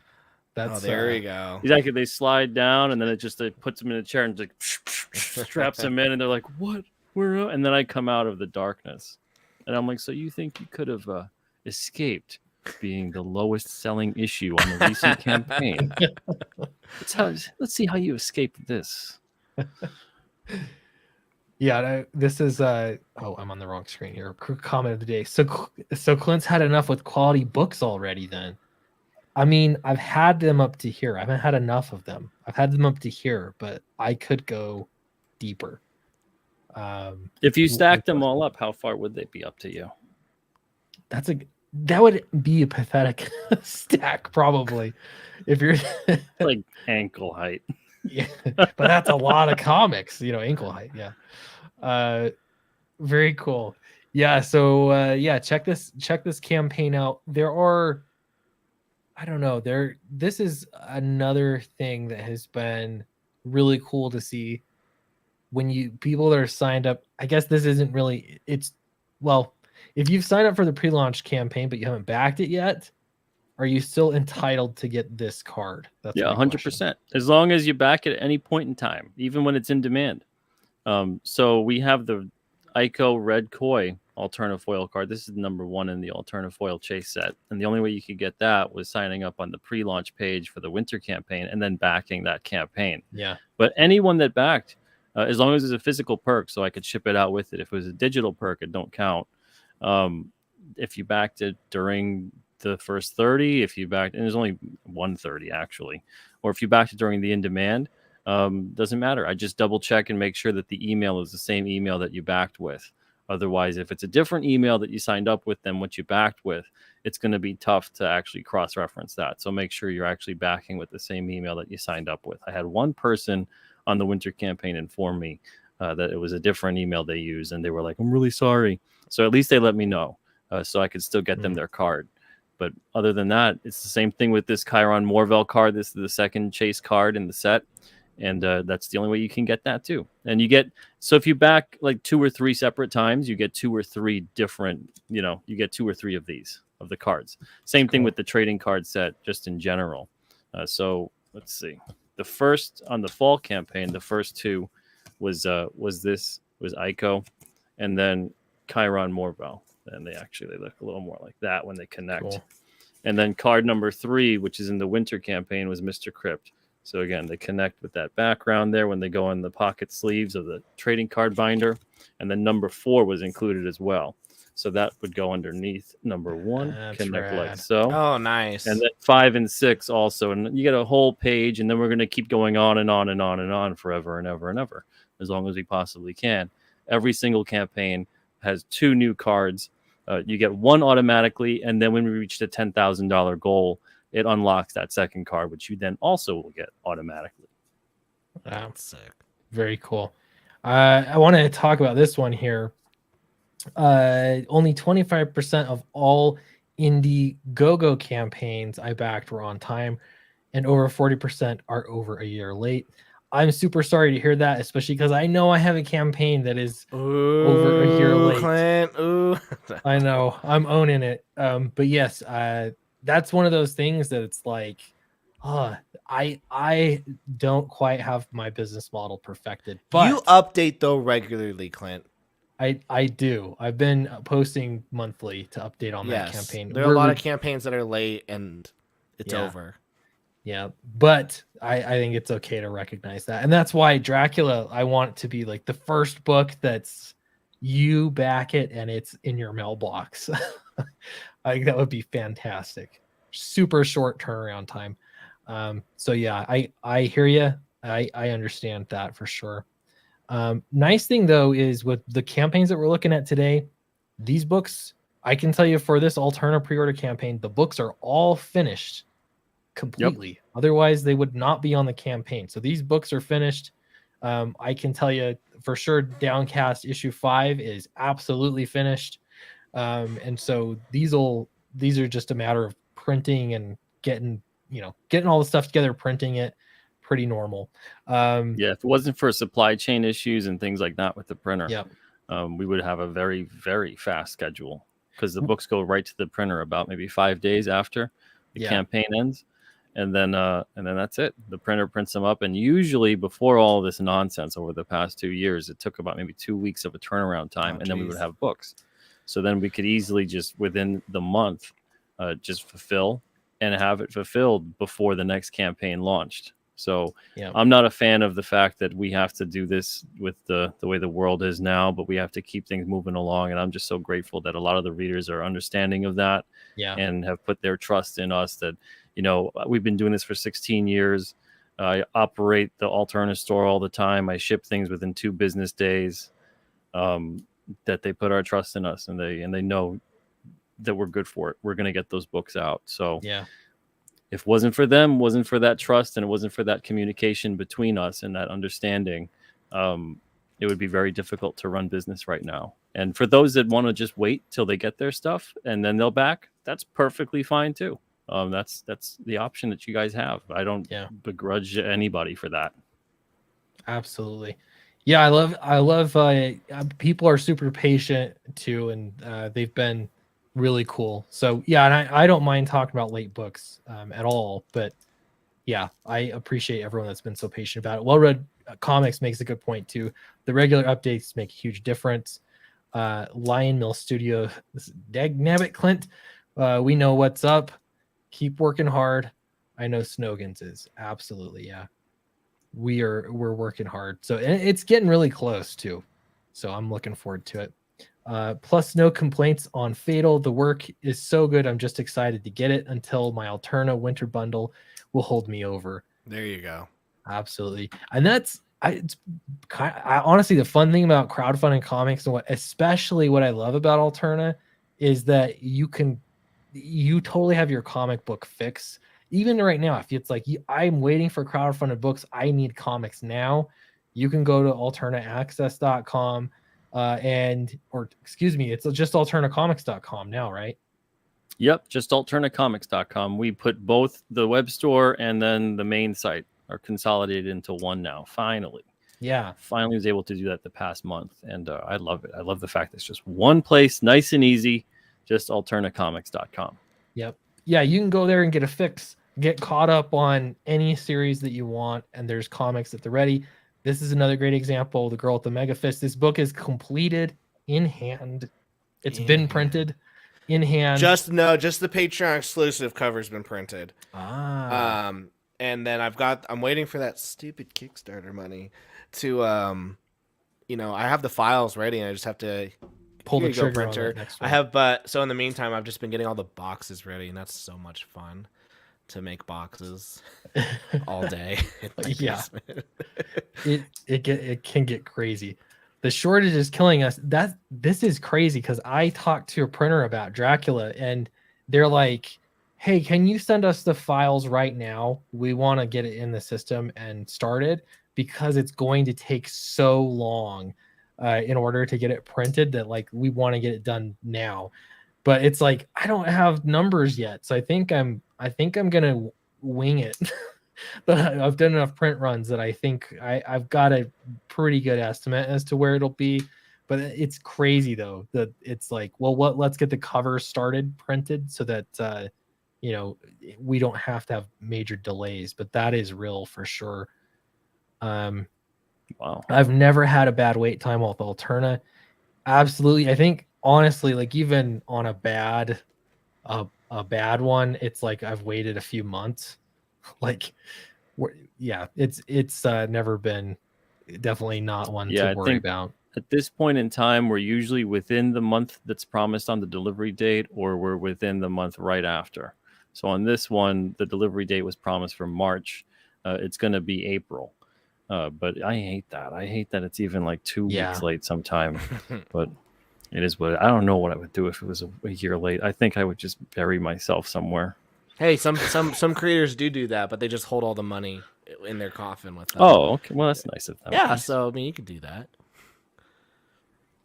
There we go. Exactly. They slide down, and then it puts them in a chair and like straps them in, and they're like, "What? Where?" And then I come out of the darkness, and I'm like, "So you think you could have escaped being the lowest selling issue on the recent campaign? Let's see how you escaped this." Yeah, this is I'm on the wrong screen here. Comment of the day. So Clint's had enough with quality books already then. I mean, I've had them up to here. I haven't had enough of them. I've had them up to here, but I could go deeper. If you with stacked them those. all up, how far would they be up to you? That would be a pathetic stack, probably. If you're Like ankle height. yeah, but that's a lot of comics, ankle height. Yeah. Very cool. Yeah, so yeah, check this campaign out. There are, I don't know, this is another thing that has been really cool to see when people that are signed up. I guess this isn't really, well, if you've signed up for the pre-launch campaign but you haven't backed it yet, are you still entitled to get this card? That's Yeah, my question. 100%. As long as you back it at any point in time, even when it's in demand. So we have the Ico Red Koi alternative foil card. This is number 1 in the alternative foil chase set. And the only way you could get that was signing up on the pre-launch page for the winter campaign and then backing that campaign. Yeah. But anyone that backed, as long as it's a physical perk, so I could ship it out with it. If it was a digital perk, it don't count. If you backed it during the first 30, if you backed, and there's only 130 actually, or if you backed it during the in-demand, doesn't matter. I just double check and make sure that the email is the same email that you backed with. Otherwise, if it's a different email that you signed up with than what you backed with, it's going to be tough to actually cross-reference that. So make sure you're actually backing with the same email that you signed up with. I had one person on the winter campaign inform me that it was a different email they used, and they were like, I'm really sorry. So at least they let me know, so I could still get them their card. But other than that, it's the same thing with this Chiron Morvel card. This is the second chase card in the set. And that's the only way you can get that too. And you get, so if you back like 2 or 3 separate times, you get 2 or 3 different, you get 2 or 3 of these, of the cards. Same thing with the trading card set, just in general. So let's see. The first on the fall campaign, the first 2 was Ico, and then Chiron Morvel. And they look a little more like that when they connect. Cool. And then card number 3, which is in the winter campaign, was Mr. Crypt. So again, they connect with that background there when they go on the pocket sleeves of the trading card binder. And then number 4 was included as well. So that would go underneath number 1, That's connect rad. like so. Oh, nice. And then 5 and 6 also. And you get a whole page, and then we're going to keep going on and on and on and on forever and ever and ever, as long as we possibly can. Every single campaign has 2 new cards. You get 1 automatically, and then when we reach the $10,000 goal, it unlocks that second card, which you then also will get automatically. That's sick. Very cool. I want to talk about this one here. Only 25% of all Indiegogo campaigns I backed were on time, and over 40% are over a year late. I'm super sorry to hear that, especially because I know I have a campaign that is over a year late. Clint, ooh. I know, I'm owning it. But yes, that's one of those things that it's like, I don't quite have my business model perfected. But you update though regularly, Clint. I do. I've been posting monthly to update on that campaign. There are a lot of campaigns that are late and it's over. Yeah, but I think it's okay to recognize that. And that's why Dracula, I want it to be like the first book that's you back it and it's in your mailbox. I think that would be fantastic. Super short turnaround time. So yeah, I hear you. I understand that for sure. Nice thing though is with the campaigns that we're looking at today, these books, I can tell you for this Alterna pre-order campaign, the books are all finished completely. Yep. Otherwise they would not be on the campaign. So these books are finished. I can tell you for sure Downcast issue 5 is absolutely finished. And so these are just a matter of printing and getting all the stuff together, printing it. Pretty normal. Yeah, if it wasn't for supply chain issues and things like that with the printer, yep. We would have a very, very fast schedule, because the books go right to the printer about maybe 5 days after the campaign ends. And then that's it. The printer prints them up. And usually before all this nonsense over the past 2 years, it took about maybe 2 weeks of a turnaround time. Then we would have books. So then we could easily just within the month, just fulfill and have it fulfilled before the next campaign launched. So Yeah. I'm not a fan of the fact that we have to do this with the way the world is now, but we have to keep things moving along. And I'm just so grateful that a lot of the readers are understanding of that Yeah. and have put their trust in us that, we've been doing this for 16 years. I operate the Alterna store all the time. I ship things within 2 business days. That they put our trust in us, and they know that we're good for it. We're going to get those books out. So Yeah. if it wasn't for them, wasn't for that trust, and it wasn't for that communication between us and that understanding, it would be very difficult to run business right now. And for those that want to just wait till they get their stuff and then they'll back, that's perfectly fine too. That's the option that you guys have. I don't begrudge anybody for that. Absolutely. Yeah, I love people are super patient too, and they've been really cool. So yeah, and I don't mind talking about late books at all, but yeah, I appreciate everyone that's been so patient about it. Well-read comics makes a good point too. The regular updates make a huge difference. Lion Mill Studio, dagnabbit Clint, we know what's up. Keep working hard. I know Snogans is absolutely, yeah. We're working hard, so it's getting really close too, so I'm looking forward to it. Plus no complaints on Fatal. The work is so good, I'm just excited to get it until my Alterna winter bundle will hold me over. There you go. Absolutely. And that's honestly the fun thing about crowdfunding comics, and especially what I love about Alterna is that you totally have your comic book fix. Even right now, if it's like I'm waiting for crowdfunded books, I need comics now, you can go to alternaaccess.com it's just alternacomics.com now, right? Yep, just alternacomics.com. We put both the web store and then the main site are consolidated into one now. Finally was able to do that the past month, and I love it. I love the fact that it's just one place, nice and easy, just alternacomics.com. Yep. Yeah, you can go there and get a fix, get caught up on any series that you want, and there's comics at the ready. This is another great example. The Girl with the Mega Fist. This book is completed in hand. It's been printed in hand. Just the Patreon exclusive cover's been printed. And then I'm waiting for that stupid Kickstarter money to I have the files ready, and I just have to pull the trigger printer. on that next one. I have, but so in the meantime, I've just been getting all the boxes ready, and that's so much fun to make boxes all day. Yeah, it can get crazy. The shortage is killing us. This is crazy because I talked to a printer about Dracula, and they're like, "Hey, can you send us the files right now? We want to get it in the system and started because it's going to take so long." In order to get it printed, that like we want to get it done now, but it's like I don't have numbers yet, so I think I'm gonna wing it. But I've done enough print runs that I think I've got a pretty good estimate as to where it'll be. But it's crazy though that it's like, well, let's get the cover started printed so that we don't have to have major delays. But that is real for sure. Wow. I've never had a bad wait time with Alterna. Absolutely. I think honestly, like even on a bad one, it's like I've waited a few months. Like, it's never been, definitely not one to worry about. At this point in time, we're usually within the month that's promised on the delivery date, or we're within the month right after. So on this one, the delivery date was promised for March. It's going to be April. But I hate that. I hate that it's even like 2 weeks late sometime. But it is what I don't know what I would do if it was a year late. I think I would just bury myself somewhere. Hey, some creators do that, but they just hold all the money in their coffin with them. Oh, okay. Well, that's nice of them. Yeah, so I mean, you could do that.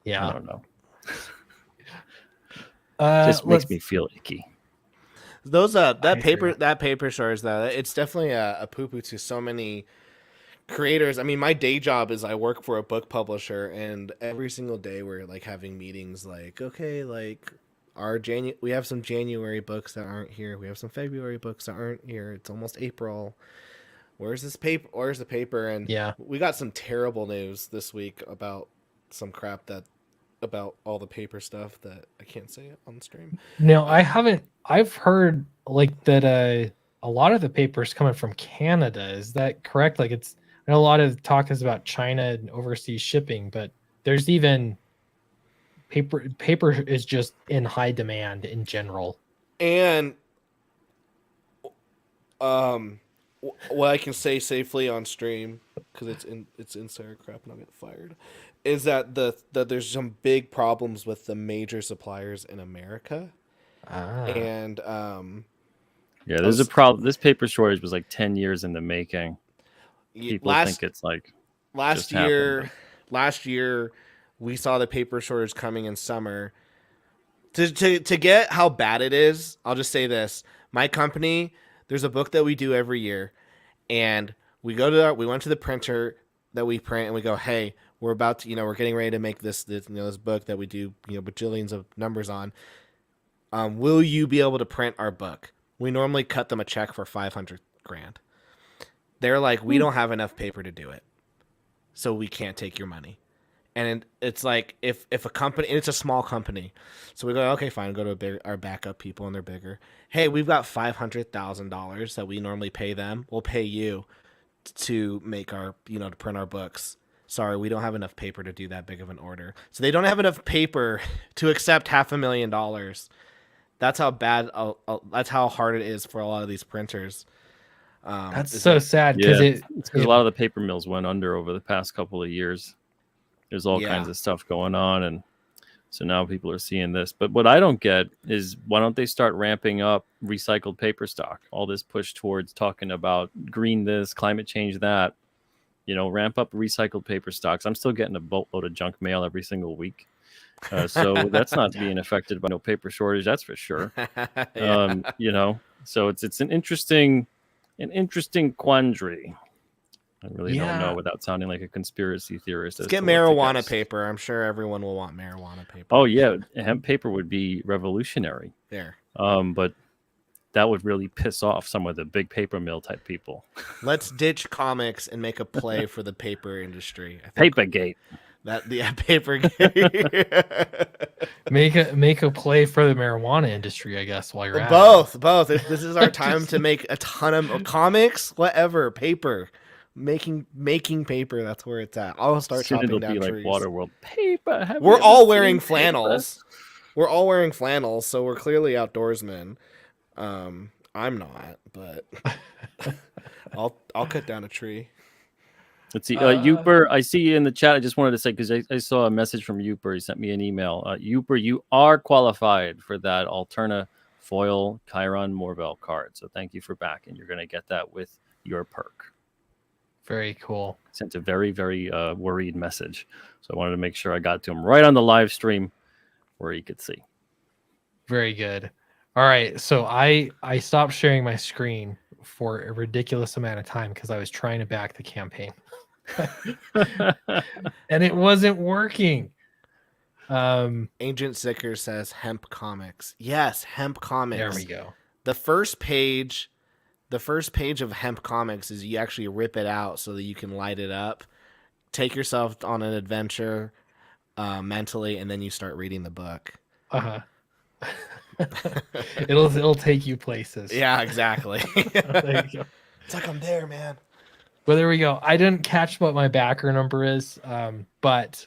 Yeah, I don't know. Just makes me feel icky. Those that paper stores though, it's definitely a poo-poo to so many creators. I mean, my day job is I work for a book publisher, and every single day we're like having meetings like, okay, like we have some January books that aren't here. We have some February books that aren't here. It's almost April. Where's this paper? Where's the paper? And we got some terrible news this week about some crap about all the paper stuff that I can't say on stream. No, I haven't. I've heard like that a lot of the paper is coming from Canada. Is that correct? Like I know a lot of talk is about China and overseas shipping, but there's even paper is just in high demand in general. And what I can say safely on stream, because it's insider crap and I'll get fired, is that there's some big problems with the major suppliers in America. And Yeah, there's a problem. This paper shortage was like 10 years in the making. People think it's like last year we saw the paper shortage coming in summer. To get how bad it is, I'll just say this. My company, there's a book that we do every year, and we went to the printer that we print, and we go, hey, we're about to, we're getting ready to make this book that we do, bajillions of numbers on. Will you be able to print our book? We normally cut them a check for $500,000. They're like, we don't have enough paper to do it, so we can't take your money. And it's like, if a company, and it's a small company, so we go, okay, fine, go to our backup people, and they're bigger. Hey, we've got $500,000 that we normally pay them. We'll pay you to make our, to print our books. Sorry, we don't have enough paper to do that big of an order. So they don't have enough paper to accept $500,000. That's how bad. That's how hard it is for a lot of these printers. That's so sad because a lot of the paper mills went under over the past couple of years. There's all kinds of stuff going on, and so now people are seeing this. But what I don't get is, why don't they start ramping up recycled paper stock? All this push towards talking about green this, climate change that. Ramp up recycled paper stocks. I'm still getting a boatload of junk mail every single week. So that's not being affected by no paper shortage, that's for sure. So it's an interesting quandary. I really don't know without sounding like a conspiracy theorist. Let's get marijuana paper. I'm sure everyone will want marijuana paper. Oh yeah, hemp paper would be revolutionary. There. But that would really piss off some of the big paper mill type people. Let's ditch comics and make a play for the paper industry. Papergate. Papergate. make a play for the marijuana industry, I guess, while you're at both. This is our time to make a ton of comics, whatever, paper. Making paper, that's where it's at. I'll start chopping down trees. Like Waterworld paper. We're all wearing flannels. We're all wearing flannels, so we're clearly outdoorsmen. I'm not, but I'll cut down a tree. Let's see. Uper, I see you in the chat. I just wanted to say, because I saw a message from Uper. He sent me an email. Uper, you are qualified for that Alterna foil Chiron Morvel card. So thank you for backing. You're going to get that with your perk. Very cool. Sent a very, very worried message. So I wanted to make sure I got to him right on the live stream where he could see. Very good. All right. So I stopped sharing my screen for a ridiculous amount of time because I was trying to back the campaign. And it wasn't working. Ancient Sicker says hemp comics. Yes, hemp comics. There we go. The first page of hemp comics is you actually rip it out so that you can light it up, take yourself on an adventure mentally, and then you start reading the book. It'll take you places. Yeah, exactly. There you go. It's like I'm there, man. Well, there we go. I didn't catch what my backer number is, but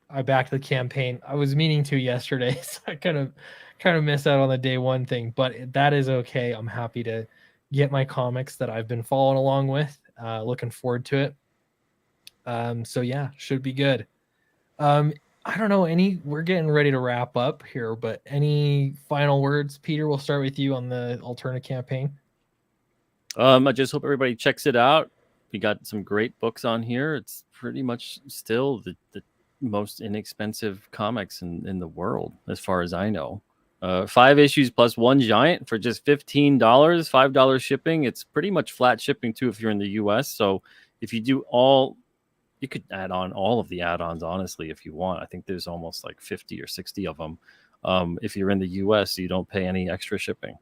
I backed the campaign. I was meaning to yesterday, so I kind of missed out on the day one thing, but that is okay. I'm happy to get my comics that I've been following along with. Looking forward to it. So yeah, should be good. I don't know, we're getting ready to wrap up here, but any final words? Peter, we'll start with you on the Alterna campaign. I just hope everybody checks it out. We got some great books on here. It's pretty much still the most inexpensive comics in the world, as far as I know. 5 issues plus 1 giant for just $15, $5 shipping. It's pretty much flat shipping too if you're in the US. So if you do you could add on all of the add-ons, honestly, if you want. I think there's almost like 50 or 60 of them. If you're in the US, you don't pay any extra shipping.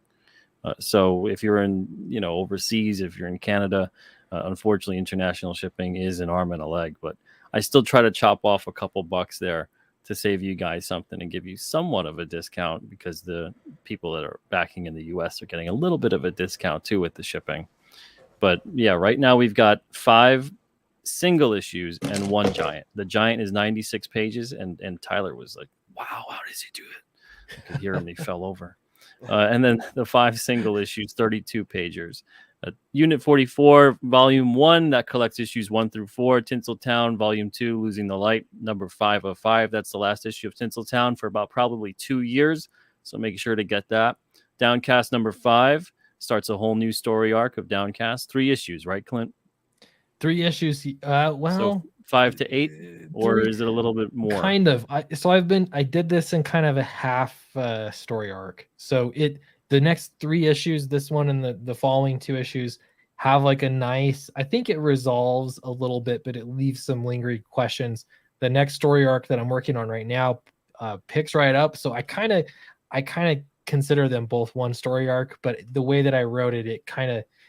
So if you're in, overseas, if you're in Canada, unfortunately, international shipping is an arm and a leg. But I still try to chop off a couple bucks there to save you guys something and give you somewhat of a discount, because the people that are backing in the US are getting a little bit of a discount too with the shipping. But yeah, right now we've got 5 single issues and 1 giant. The giant is 96 pages, and Tyler was like, wow, how does he do it? I could hear him, he fell over. And then the 5 single issues, 32 pagers. Unit 44, Volume 1, that collects issues 1 through 4. Tinseltown, Volume 2, Losing the Light, number 5 of 5. That's the last issue of Tinseltown for about probably 2 years. So make sure to get that. Downcast, number 5, starts a whole new story arc of Downcast. 3 issues, right, Clint? 3 issues. Well, So 5 to 8, or is it a little bit more? Kind of. I did this in kind of a half story arc. So the next 3 issues, this one and the following 2 issues, have like a nice, I think it resolves a little bit, but it leaves some lingering questions. The next story arc that I'm working on right now picks right up. So I kind of consider them both one story arc, but the way that I wrote it,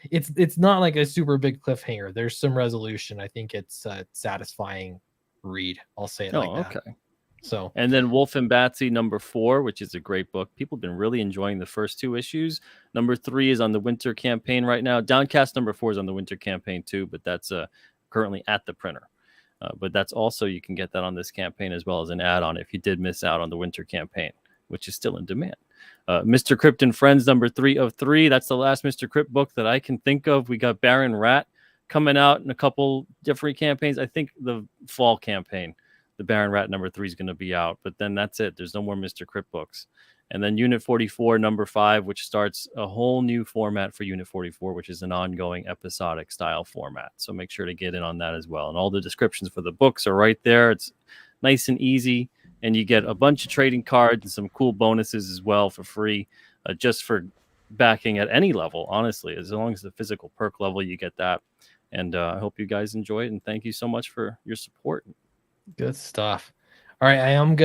it's not like a super big cliffhanger. There's some resolution. I think it's a satisfying read. I'll say it like that. Okay. So, and then Wolf and Batsy, number 4, which is a great book. People have been really enjoying the first 2 issues. Number 3 is on the winter campaign right now. Downcast number 4 is on the winter campaign too, but that's currently at the printer. But that's also, you can get that on this campaign as well as an add-on if you did miss out on the winter campaign, which is still in demand. Mr. Crypt and Friends, number 3 of 3. That's the last Mr. Crypt book that I can think of. We got Baron Rat coming out in a couple different campaigns. I think the fall campaign, the Baron Rat number 3 is going to be out, but then that's it. There's no more Mr. Crypt books. And then Unit 44, number 5, which starts a whole new format for Unit 44, which is an ongoing episodic style format. So make sure to get in on that as well. And all the descriptions for the books are right there. It's nice and easy. And you get a bunch of trading cards and some cool bonuses as well for free, just for backing at any level, honestly. As long as the physical perk level, you get that. And I hope you guys enjoy it. And thank you so much for your support. good stuff. All right, I am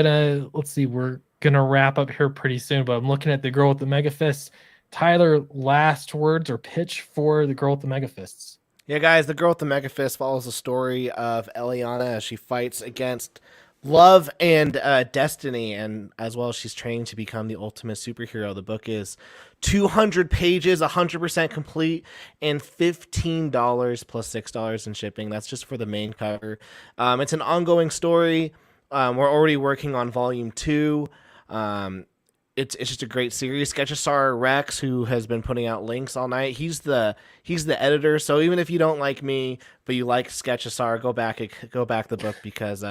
let's see, we're gonna wrap up here pretty soon, but I'm looking at the girl with the mega fists. Tyler, last words or pitch for the girl with the mega fists. Yeah, guys, the girl with the mega fist follows the story of Eliana as she fights against love and destiny, and as well as she's training to become the ultimate superhero. The book is 200 pages, 100% complete, and $15 plus $6 in shipping. That's just for the main cover. It's an ongoing story. We're already working on volume 2. It's just a great series. Sketchosaur Rex, who has been putting out links all night, he's the editor. So even if you don't like me, but you like Sketchosaur, go back the book because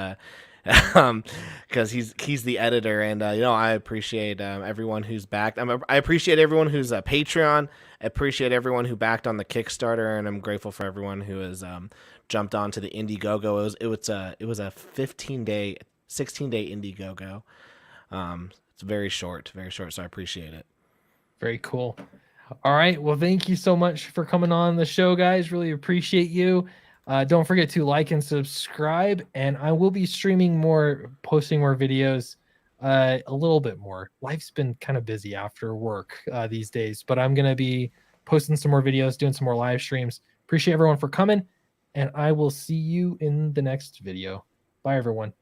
he's the editor, and I appreciate everyone who's backed. I appreciate everyone who's a Patreon. I appreciate everyone who backed on the Kickstarter, and I'm grateful for everyone who has jumped onto the Indiegogo. It was a 16-day Indiegogo. It's very short, so I appreciate it. Very cool. All right, well, thank you so much for coming on the show, guys. Really appreciate you. Don't forget to like and subscribe, and I will be streaming more, posting more videos, a little bit more. Life's been kind of busy after work these days, but I'm going to be posting some more videos, doing some more live streams. Appreciate everyone for coming, and I will see you in the next video. Bye, everyone.